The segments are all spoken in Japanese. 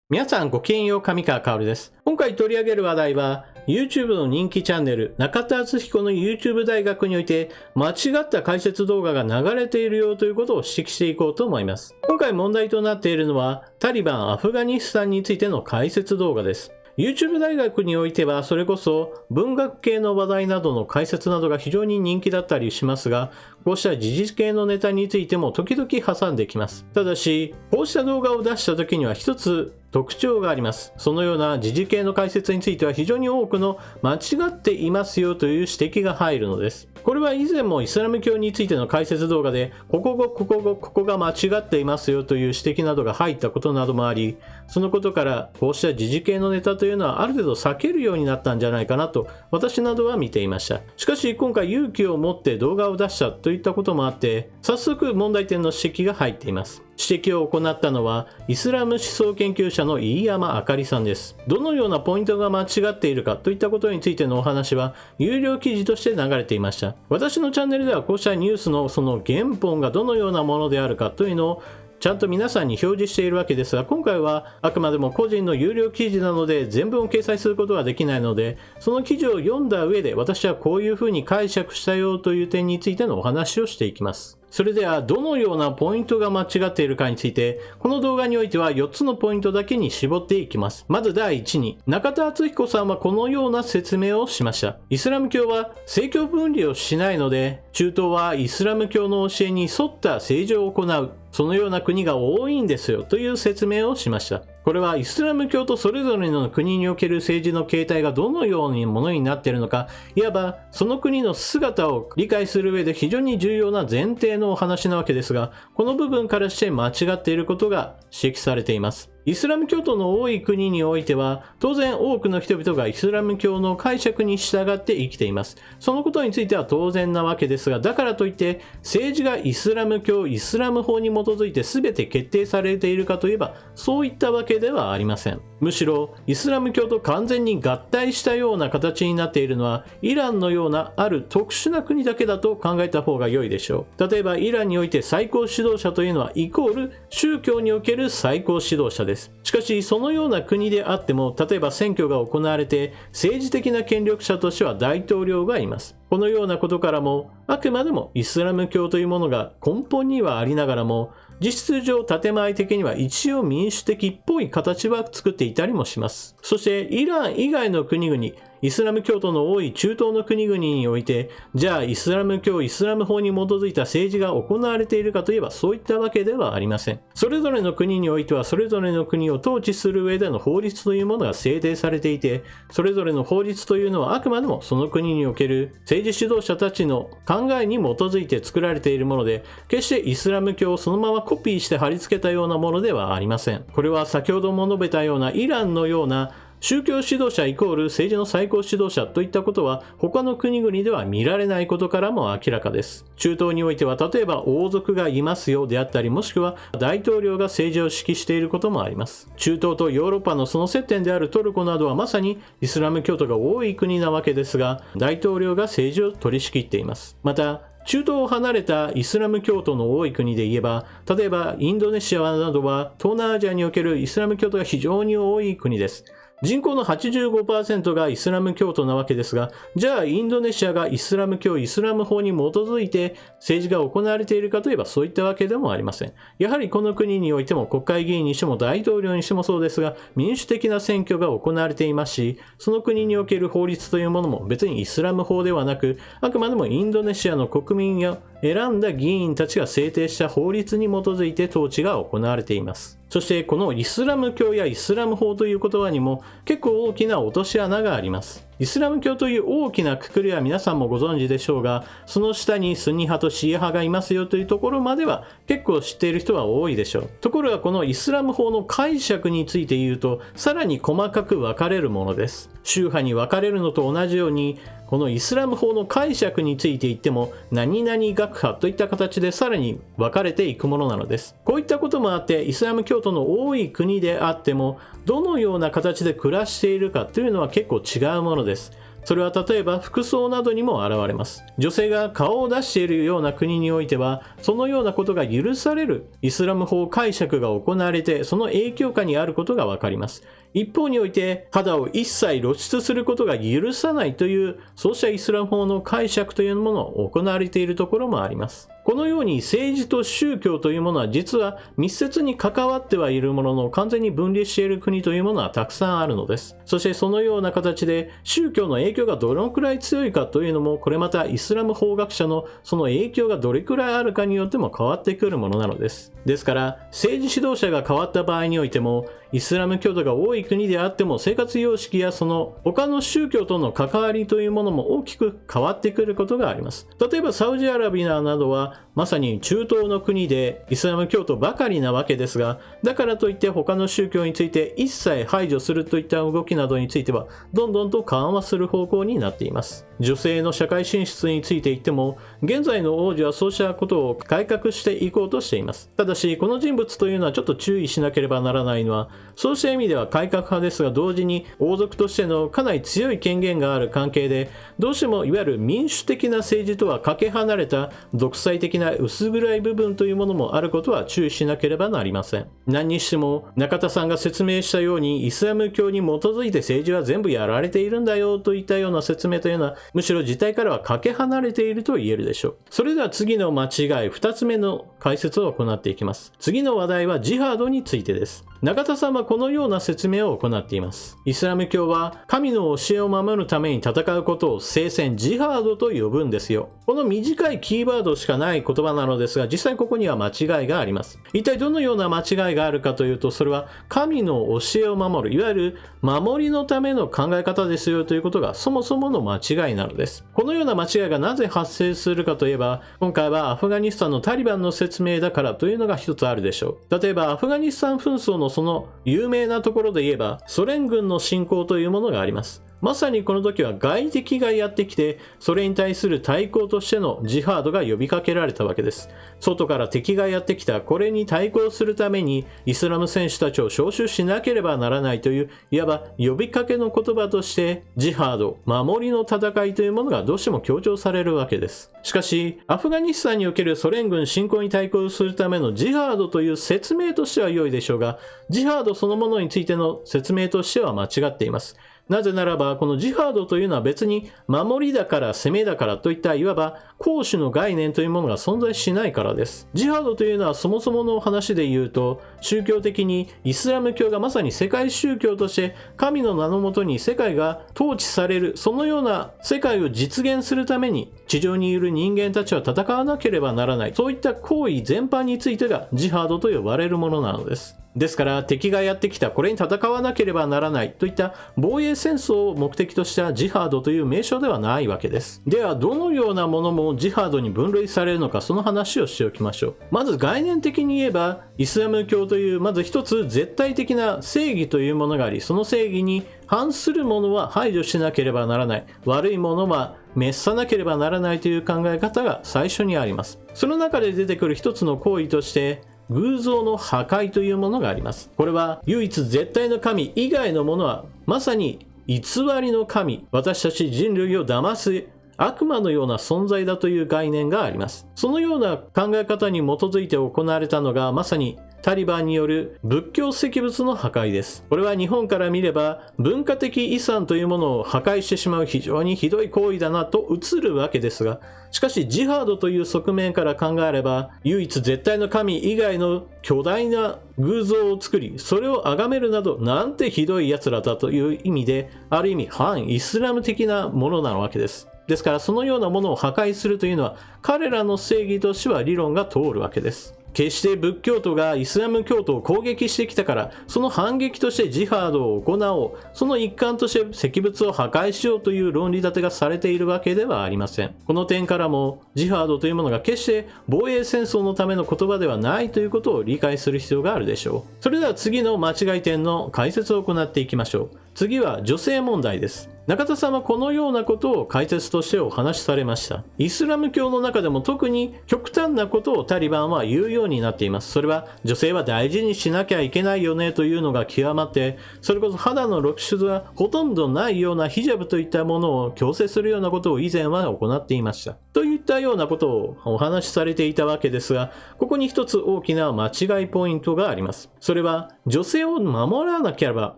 皆さんごきげんよう、上川薫です。今回取り上げる話題は YouTube の人気チャンネル中田敦彦の YouTube 大学において間違った解説動画が流れているよということを指摘していこうと思います。今回問題となっているのはタリバン・アフガニスタンについての解説動画です。YouTube 大学においてはそれこそ文学系の話題などの解説などが非常に人気だったりしますが、こうした時事系のネタについても時々挟んできます。ただし、こうした動画を出した時には一つ特徴があります。そのような時事系の解説については非常に多くの間違っていますよという指摘が入るのです。これは以前もイスラム教についての解説動画でここが間違っていますよという指摘などが入ったことなどもあり、そのことからこうした時事系のネタというのはある程度避けるようになったんじゃないかなと私などは見ていました。しかし今回勇気を持って動画を出したといったこともあって早速問題点の指摘が入っています。指摘を行ったのはイスラム思想研究者の飯山あかりさんです。どのようなポイントが間違っているかといったことについてのお話は有料記事として流れていました。私のチャンネルではこうしたニュースのその原本がどのようなものであるかというのをちゃんと皆さんに表示しているわけですが、今回はあくまでも個人の有料記事なので全文を掲載することはできないので、その記事を読んだ上で私はこういうふうに解釈したよという点についてのお話をしていきます。それではどのようなポイントが間違っているかについてこの動画においては4つのポイントだけに絞っていきます。まず第1に、中田敦彦さんはこのような説明をしました。イスラム教は政教分離をしないので、中東はイスラム教の教えに沿った政治を行う、そのような国が多いんですよという説明をしました。これはイスラム教とそれぞれの国における政治の形態がどのようなものになっているのか、いわばその国の姿を理解する上で非常に重要な前提のお話なわけですが、この部分からして間違っていることが指摘されています。イスラム教徒の多い国においては当然多くの人々がイスラム教の解釈に従って生きています。そのことについては当然なわけですが、だからといって政治がイスラム教、イスラム法に基づいて全て決定されているかといえばそういったわけではありません。むしろイスラム教と完全に合体したような形になっているのはイランのようなある特殊な国だけだと考えた方が良いでしょう。例えばイランにおいて最高指導者というのはイコール宗教における最高指導者です。しかしそのような国であっても、例えば選挙が行われて政治的な権力者としては大統領がいます。このようなことからもあくまでもイスラム教というものが根本にはありながらも、実質上建前的には一応民主的っぽい形は作っていたりもします。そしてイラン以外の国々、イスラム教徒の多い中東の国々において、じゃあイスラム教、イスラム法に基づいた政治が行われているかといえばそういったわけではありません。それぞれの国においてはそれぞれの国を統治する上での法律というものが制定されていて、それぞれの法律というのはあくまでもその国における政治指導者たちの考えに基づいて作られているもので、決してイスラム教をそのままコピーして貼り付けたようなものではありません。これは先ほども述べたようなイランのような宗教指導者イコール政治の最高指導者といったことは他の国々では見られないことからも明らかです。中東においては例えば王族がいますよであったり、もしくは大統領が政治を指揮していることもあります。中東とヨーロッパのその接点であるトルコなどはまさにイスラム教徒が多い国なわけですが、大統領が政治を取り仕切っています。また中東を離れたイスラム教徒の多い国で言えば、例えばインドネシアなどは東南アジアにおけるイスラム教徒が非常に多い国です。人口の 85% がイスラム教徒なわけですが、じゃあインドネシアがイスラム教、イスラム法に基づいて政治が行われているかといえばそういったわけでもありません。やはりこの国においても国会議員にしても大統領にしてもそうですが、民主的な選挙が行われていますし、その国における法律というものも別にイスラム法ではなく、あくまでもインドネシアの国民や選んだ議員たちが制定した法律に基づいて統治が行われています。そしてこのイスラム教やイスラム法という言葉にも結構大きな落とし穴があります。イスラム教という大きな括りは皆さんもご存知でしょうが、その下にスンニ派とシーア派がいますよというところまでは結構知っている人は多いでしょう。ところがこのイスラム法の解釈について言うとさらに細かく分かれるものです。宗派に分かれるのと同じように、このイスラム法の解釈について言っても何々学派といった形でさらに分かれていくものなのです。こういったこともあってイスラム教徒の多い国であってもどのような形で暮らしているかというのは結構違うものです。それは例えば服装などにも現れます。女性が顔を出しているような国においては、そのようなことが許されるイスラム法解釈が行われて、その影響下にあることがわかります。一方において、肌を一切露出することが許さないという、そうしたイスラム法の解釈というものを行われているところもあります。このように政治と宗教というものは実は密接に関わってはいるものの、完全に分離している国というものはたくさんあるのです。そしてそのような形で宗教の影響がどのくらい強いかというのも、これまたイスラム法学者のその影響がどれくらいあるかによっても変わってくるものなのです。ですから政治指導者が変わった場合においても、イスラム教徒が多い国であっても生活様式やその他の宗教との関わりというものも大きく変わってくることがあります。例えばサウジアラビアなどはまさに中東の国でイスラム教徒ばかりなわけですが、だからといって他の宗教について一切排除するといった動きなどについてはどんどんと緩和する方向になっています。女性の社会進出について言っても、現在の王子はそうしたことを改革していこうとしています。ただしこの人物というのはちょっと注意しなければならないのは、そうした意味では改革派ですが、同時に王族としてのかなり強い権限がある関係で、どうしてもいわゆる民主的な政治とはかけ離れた独裁的な薄暗い部分というものもあることは注意しなければなりません。何にしても中田さんが説明したように、イスラム教に基づいて政治は全部やられているんだよといったような説明というのは、むしろ実態からはかけ離れていると言えるでしょう。それでは次の間違い2つ目の解説を行っていきます。次の話題はジハードについてです。中田さんはこのような説明を行っています。イスラム教は神の教えを守るために戦うことを聖戦ジハードと呼ぶんですよ。この短いキーワードしかない言葉なのですが、実際ここには間違いがあります。一体どのような間違いがあるかというと、それは神の教えを守る、いわゆる守りのための考え方ですよということがそもそもの間違いなのです。このような間違いがなぜ発生するかといえば、今回はアフガニスタンのタリバンの説明だからというのが一つあるでしょう。例えばアフガニスタン紛争のその有名なところで言えば、ソ連軍の侵攻というものがあります。まさにこの時は外敵がやってきて、それに対する対抗としてのジハードが呼びかけられたわけです。外から敵がやってきた、これに対抗するためにイスラム戦士たちを招集しなければならないという、いわば呼びかけの言葉としてジハード、守りの戦いというものがどうしても強調されるわけです。しかしアフガニスタンにおけるソ連軍侵攻に対抗するためのジハードという説明としては良いでしょうが、ジハードそのものについての説明としては間違っています。なぜならば、このジハードというのは別に守りだから攻めだからといったいわば攻守の概念というものが存在しないからです。ジハードというのはそもそもの話で言うと、宗教的にイスラム教がまさに世界宗教として神の名のもとに世界が統治される、そのような世界を実現するために地上にいる人間たちは戦わなければならない、そういった行為全般についてがジハードと呼ばれるものなのです。ですから敵がやってきた、これに戦わなければならないといった防衛戦争を目的としたジハードという名称ではないわけです。ではどのようなものもジハードに分類されるのか、その話をしておきましょう。まず概念的に言えば、イスラム教というまず一つ絶対的な正義というものがあり、その正義に反するものは排除しなければならない、悪いものは滅さなければならないという考え方が最初にあります。その中で出てくる一つの行為として偶像の破壊というものがあります。これは唯一絶対の神以外のものはまさに偽りの神、私たち人類を騙す悪魔のような存在だという概念があります。そのような考え方に基づいて行われたのがまさにタリバンによる仏教石仏の破壊です。これは日本から見れば文化的遺産というものを破壊してしまう非常にひどい行為だなと映るわけですが、しかしジハードという側面から考えれば、唯一絶対の神以外の巨大な偶像を作り、それを崇めるなどなんてひどい奴らだという意味で、ある意味反イスラム的なものなわけです。ですからそのようなものを破壊するというのは彼らの正義としては理論が通るわけです。決して仏教徒がイスラム教徒を攻撃してきたから、その反撃としてジハードを行おう、その一環として石仏を破壊しようという論理立てがされているわけではありません。この点からもジハードというものが決して防衛戦争のための言葉ではないということを理解する必要があるでしょう。それでは次の間違い点の解説を行っていきましょう。次は女性問題です。中田さんはこのようなことを解説としてお話しされました。イスラム教の中でも特に極端なことをタリバンは言うようになっています。それは女性は大事にしなきゃいけないよねというのが極まって、それこそ肌の露出がほとんどないようなヒジャブといったものを強制するようなことを以前は行っていました。といったようなことをお話しされていたわけですが、ここに一つ大きな間違いポイントがあります。それは女性を守らなければ、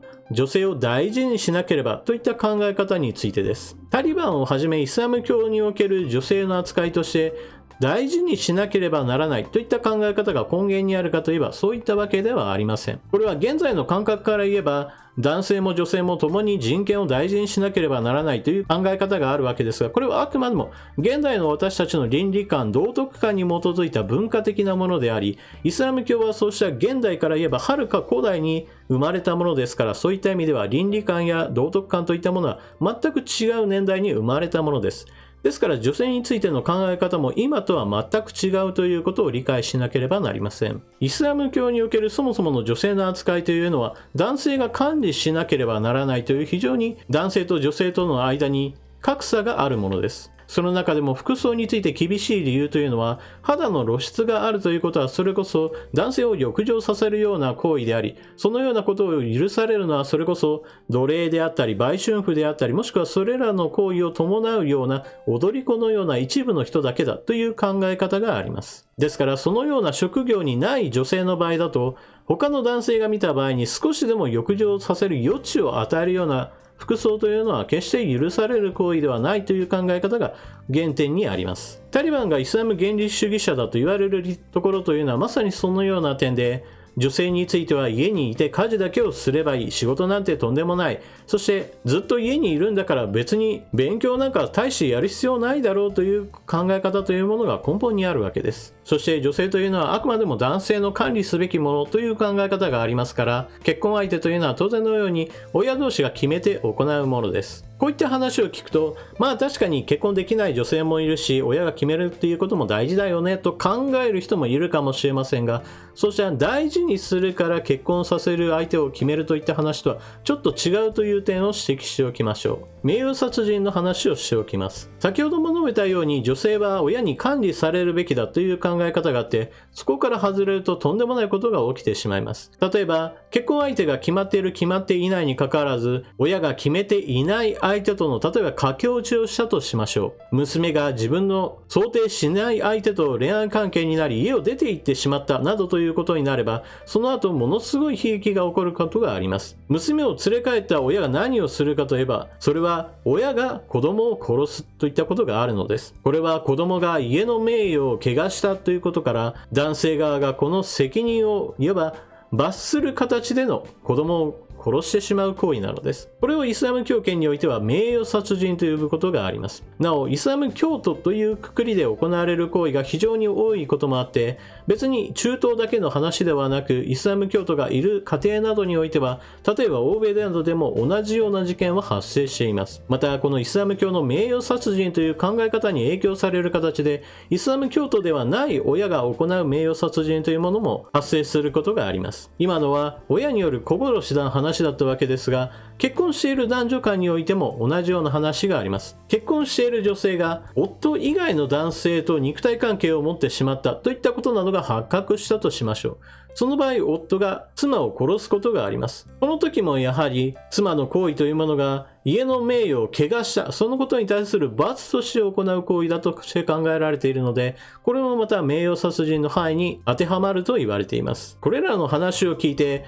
女性を大事にしなければといった考え方についてです。タリバンをはじめイスラム教における女性の扱いとして大事にしなければならないといった考え方が根源にあるかといえばそういったわけではありません。これは現在の感覚から言えば男性も女性も共に人権を大事にしなければならないという考え方があるわけですが、これはあくまでも現代の私たちの倫理観、道徳観に基づいた文化的なものであり、イスラム教はそうした現代から言えばはるか古代に生まれたものですから、そういった意味では倫理観や道徳観といったものは全く違う年代に生まれたものです。ですから女性についての考え方も今とは全く違うということを理解しなければなりません。イスラム教におけるそもそもの女性の扱いというのは男性が管理しなければならないという非常に男性と女性との間に格差があるものです。その中でも服装について厳しい理由というのは肌の露出があるということはそれこそ男性を欲情させるような行為であり、そのようなことを許されるのはそれこそ奴隷であったり売春婦であったり、もしくはそれらの行為を伴うような踊り子のような一部の人だけだという考え方があります。ですからそのような職業にない女性の場合だと他の男性が見た場合に少しでも欲情させる余地を与えるような服装というのは決して許される行為ではないという考え方が原点にあります。タリバンがイスラム原理主義者だと言われるところというのはまさにそのような点で、女性については家にいて家事だけをすればいい、仕事なんてとんでもない、そしてずっと家にいるんだから別に勉強なんか大してやる必要ないだろうという考え方というものが根本にあるわけです。そして女性というのはあくまでも男性の管理すべきものという考え方がありますから、結婚相手というのは当然のように親同士が決めて行うものです。こういった話を聞くと、まあ確かに結婚できない女性もいるし、親が決めるっていうことも大事だよねと考える人もいるかもしれませんが、そうした大事にするから結婚させる相手を決めるといった話とはちょっと違うという点を指摘しておきましょう。名誉殺人の話をしておきます。先ほども述べたように女性は親に管理されるべきだという考え方があって、そこから外れるととんでもないことが起きてしまいます。例えば、結婚相手が決まっている決まっていないにかかわらず、親が決めていない相手との例えば駆け落ちをしたとしましょう。娘が自分の想定しない相手と恋愛関係になり家を出て行ってしまったなどということになれば、その後ものすごい悲劇が起こることがあります。娘を連れ帰った親が何をするかといえば、それは親が子供を殺すといったことがあるのです。これは子供が家の名誉を汚したということから、男性側がこの責任をいわば罰する形での子供を殺してしまう行為なのです。これをイスラム教圏においては名誉殺人と呼ぶことがあります。なお、イスラム教徒というくくりで行われる行為が非常に多いこともあって、別に中東だけの話ではなく、イスラム教徒がいる家庭などにおいては、例えば欧米などでも同じような事件は発生しています。また、このイスラム教の名誉殺人という考え方に影響される形で、イスラム教徒ではない親が行う名誉殺人というものも発生することがあります。今のは親による子殺しの話だったわけですが、結婚している男女間においても同じような話があります。結婚している女性が夫以外の男性と肉体関係を持ってしまったといったことなどが発覚したとしましょう。その場合、夫が妻を殺すことがあります。この時もやはり妻の行為というものが家の名誉を汚した、そのことに対する罰として行う行為だとして考えられているので、これもまた名誉殺人の範囲に当てはまると言われています。これらの話を聞いて、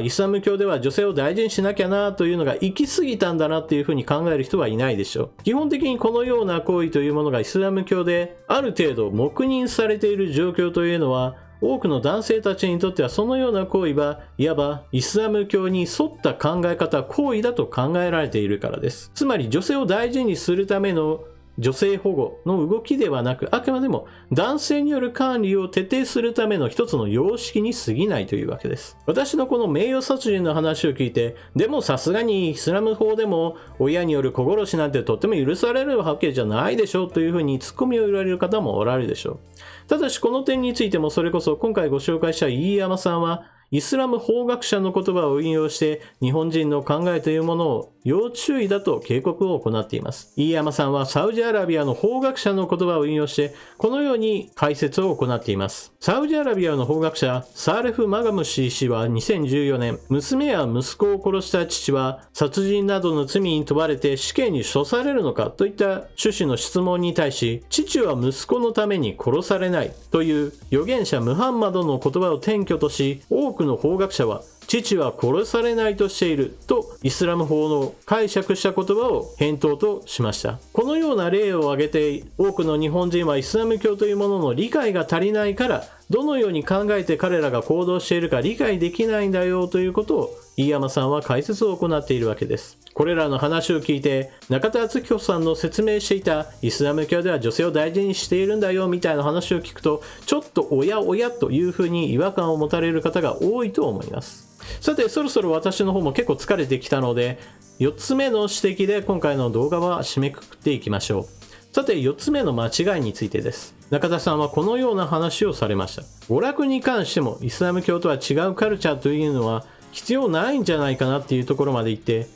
イスラム教では女性を大事にしなきゃなというのが行き過ぎたんだなっていうふうに考える人はいないでしょう。基本的にこのような行為というものがイスラム教である程度黙認されている状況というのは、多くの男性たちにとってはそのような行為はいわばイスラム教に沿った考え方、行為だと考えられているからです。つまり女性を大事にするための女性保護の動きではなく、あくまでも男性による管理を徹底するための一つの様式に過ぎないというわけです。私のこの名誉殺人の話を聞いて、でもさすがにイスラム法でも親による子殺しなんてとっても許されるわけじゃないでしょうというふうにツッコミを言われる方もおられるでしょう。ただしこの点についてもそれこそ今回ご紹介した飯山さんはイスラム法学者の言葉を引用して日本人の考えというものを要注意だと警告を行っています。飯山さんはサウジアラビアの法学者の言葉を引用して、このように解説を行っています。サウジアラビアの法学者、サーレフ・マガムシ氏は2014年、娘や息子を殺した父は殺人などの罪に問われて死刑に処されるのかといった趣旨の質問に対し、父は息子のために殺されないという預言者ムハンマドの言葉を典拠とし、多くの法学者は父は殺されないとしているとイスラム法の解釈した言葉を返答としました。このような例を挙げて、多くの日本人はイスラム教というものの理解が足りないから、どのように考えて彼らが行動しているか理解できないんだよということを飯山さんは解説を行っているわけです。これらの話を聞いて、中田敦彦さんの説明していたイスラム教では女性を大事にしているんだよみたいな話を聞くと、ちょっとおやおやというふうに違和感を持たれる方が多いと思います。さて、そろそろ私の方も結構疲れてきたので、4つ目の指摘で今回の動画は締めくくっていきましょう。さて、4つ目の間違いについてです。中田さんはこのような話をされました。娯楽に関してもイスラム教とは違うカルチャーというのは必要ないんじゃないかなっていうところまで言って、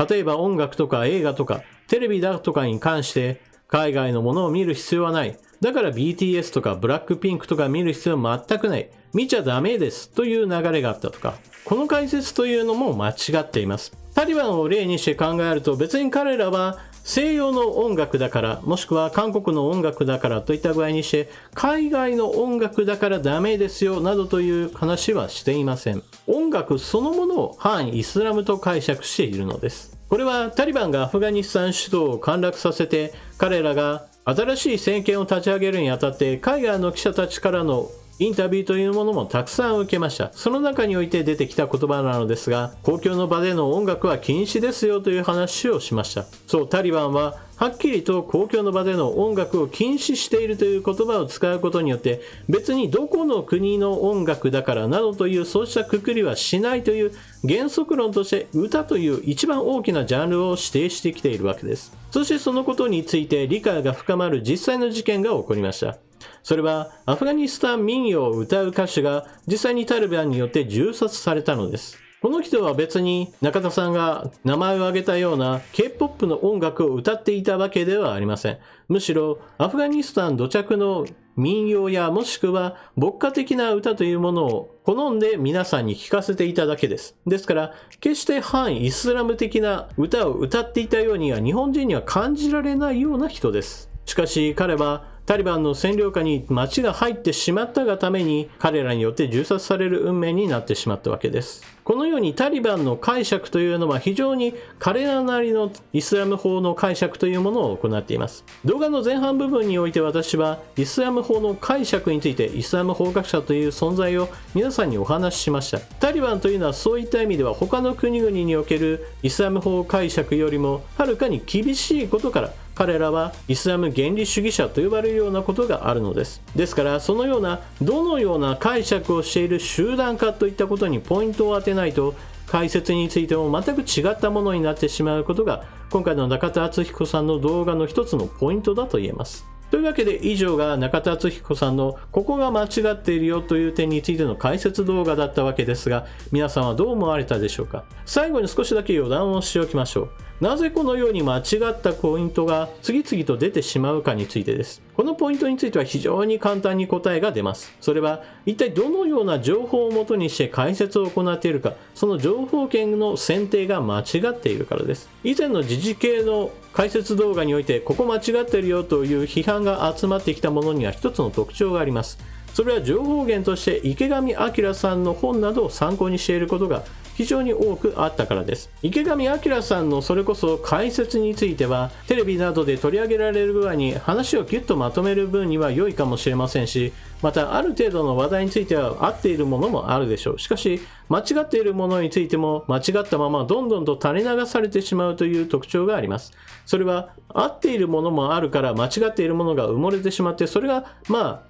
例えば音楽とか映画とかテレビだとかに関して海外のものを見る必要はない。だから BTS とかブラックピンクとか見る必要は全くない。見ちゃダメですという流れがあったとか。この解説というのも間違っています。タリバンを例にして考えると、別に彼らは西洋の音楽だから、もしくは韓国の音楽だからといった具合にして、海外の音楽だからダメですよなどという話はしていません。音楽そのものを反イスラムと解釈しているのです。これはタリバンがアフガニスタン首都を陥落させて、彼らが新しい政権を立ち上げるにあたって海外の記者たちからのインタビューというものもたくさん受けました。その中において出てきた言葉なのですが、公共の場での音楽は禁止ですよという話をしました。そう、タリバンははっきりと公共の場での音楽を禁止しているという言葉を使うことによって、別にどこの国の音楽だからなどというそうしたくくりはしないという原則論として、歌という一番大きなジャンルを指定してきているわけです。そしてそのことについて理解が深まる実際の事件が起こりました。それはアフガニスタン民謡を歌う歌手が実際にタリバンによって銃殺されたのです。この人は別に中田さんが名前を挙げたような K-POP の音楽を歌っていたわけではありません。むしろアフガニスタン土着の民謡やもしくは牧歌的な歌というものを好んで皆さんに聴かせていただけです。ですから決して反イスラム的な歌を歌っていたようには日本人には感じられないような人です。しかし彼はタリバンの占領下に町が入ってしまったがために彼らによって銃殺される運命になってしまったわけです。このようにタリバンの解釈というのは非常に彼らなりのイスラム法の解釈というものを行っています。動画の前半部分において私はイスラム法の解釈についてイスラム法学者という存在を皆さんにお話ししました。タリバンというのはそういった意味では他の国々におけるイスラム法解釈よりもはるかに厳しいことから彼らはイスラム原理主義者と呼ばれるようなことがあるのです。ですからそのようなどのような解釈をしている集団かといったことにポイントを当てないと解説についても全く違ったものになってしまうことが今回の中田敦彦さんの動画の一つのポイントだと言えます。というわけで以上が中田敦彦さんのここが間違っているよという点についての解説動画だったわけですが、皆さんはどう思われたでしょうか。最後に少しだけ余談をしておきましょう。なぜこのように間違ったポイントが次々と出てしまうかについてです。このポイントについては非常に簡単に答えが出ます。それは一体どのような情報をもとにして解説を行っているか、その情報源の選定が間違っているからです。以前の時事系の解説動画においてここ間違ってるよという批判が集まってきたものには一つの特徴があります。それは情報源として池上彰さんの本などを参考にしていることが非常に多くあったからです。池上彰さんのそれこそ解説についてはテレビなどで取り上げられる具合に話をギュッとまとめる分には良いかもしれませんし、またある程度の話題については合っているものもあるでしょう。しかし間違っているものについても間違ったままどんどんと垂れ流されてしまうという特徴があります。それは合っているものもあるから間違っているものが埋もれてしまって、それが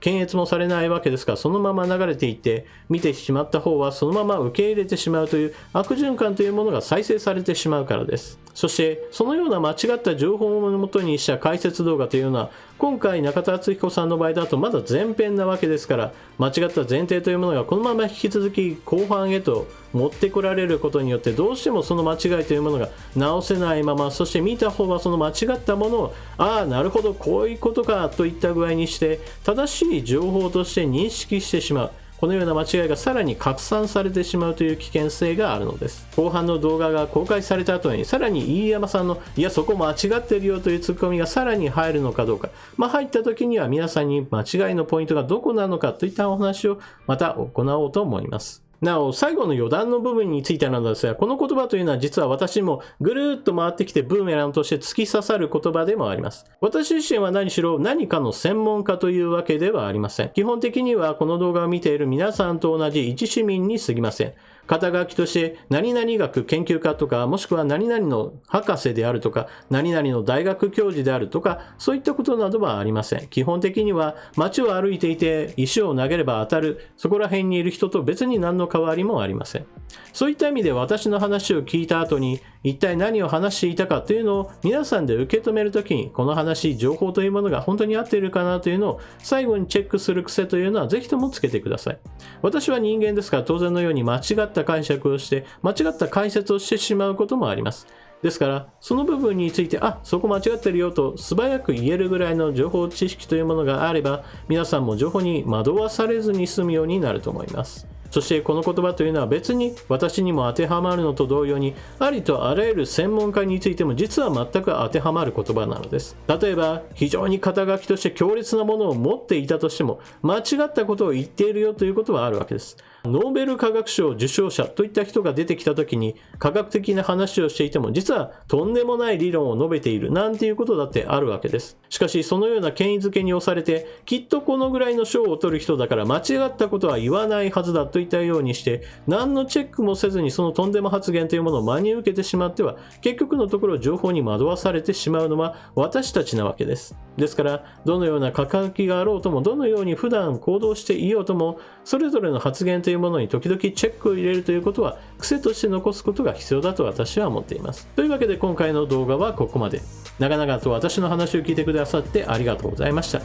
検閲もされないわけですから、そのまま流れていって見てしまった方はそのまま受け入れてしまうという悪循環というものが再生されてしまうからです。そしてそのような間違った情報をもとにした解説動画というのは今回中田敦彦さんの場合だとまだ前編なわけですから、間違った前提というものがこのまま引き続き後半へとと持ってこられることによって、どうしてもその間違いというものが直せないまま、そして見た方はその間違ったものを、ああなるほどこういうことかといった具合にして正しい情報として認識してしまう。このような間違いがさらに拡散されてしまうという危険性があるのです。後半の動画が公開された後に、さらに飯山さんのいやそこ間違ってるよというツッコミがさらに入るのかどうか、入った時には皆さんに間違いのポイントがどこなのかといったお話をまた行おうと思います。なお、最後の余談の部分についてなのですが、この言葉というのは実は私もぐるーっと回ってきてブーメランとして突き刺さる言葉でもあります。私自身は何しろ何かの専門家というわけではありません。基本的にはこの動画を見ている皆さんと同じ一市民に過ぎません。肩書きとして何々学研究家とか、もしくは何々の博士であるとか、何々の大学教授であるとか、そういったことなどはありません。基本的には街を歩いていて石を投げれば当たる、そこら辺にいる人と別に何の変わりもありません。そういった意味で私の話を聞いた後に一体何を話していたかというのを皆さんで受け止めるときに、この話、情報というものが本当に合っているかなというのを最後にチェックする癖というのはぜひともつけてください。私は人間ですから当然のように間違った解釈をして間違った解説をしてしまうこともあります。ですからその部分についてそこ間違ってるよと素早く言えるぐらいの情報知識というものがあれば、皆さんも情報に惑わされずに済むようになると思います。そしてこの言葉というのは別に私にも当てはまるのと同様に、ありとあらゆる専門家についても実は全く当てはまる言葉なのです。例えば非常に肩書きとして強烈なものを持っていたとしても、間違ったことを言っているよということはあるわけです。ノーベル化学賞受賞者といった人が出てきた時に科学的な話をしていても、実はとんでもない理論を述べているなんていうことだってあるわけです。しかしそのような権威づけに押されて、きっとこのぐらいの賞を取る人だから間違ったことは言わないはずだといったようにして、何のチェックもせずにそのとんでも発言というものを真に受けてしまっては、結局のところ情報に惑わされてしまうのは私たちなわけです。ですからどのような肩書きがあろうとも、どのように普段行動していようとも、それぞれの発言というものに時々チェックを入れるということは癖として残すことが必要だと私は思っています。というわけで今回の動画はここまで。長々と私の話を聞いてくださってありがとうございました。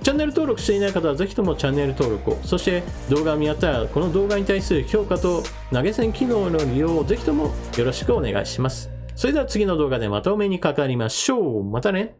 チャンネル登録していない方はぜひともチャンネル登録を、そして動画を見合ったらこの動画に対する評価と投げ銭機能の利用をぜひともよろしくお願いします。それでは次の動画でまたお目にかかりましょう。またね。